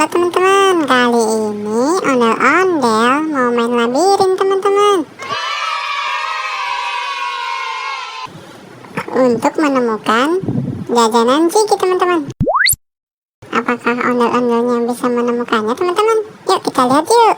Halo teman-teman, kali ini ondel-ondel mau main labirin teman-teman. Untuk menemukan jajanan Ziggy teman-teman. Apakah ondel-ondelnya bisa menemukannya teman-teman? Yuk kita lihat yuk.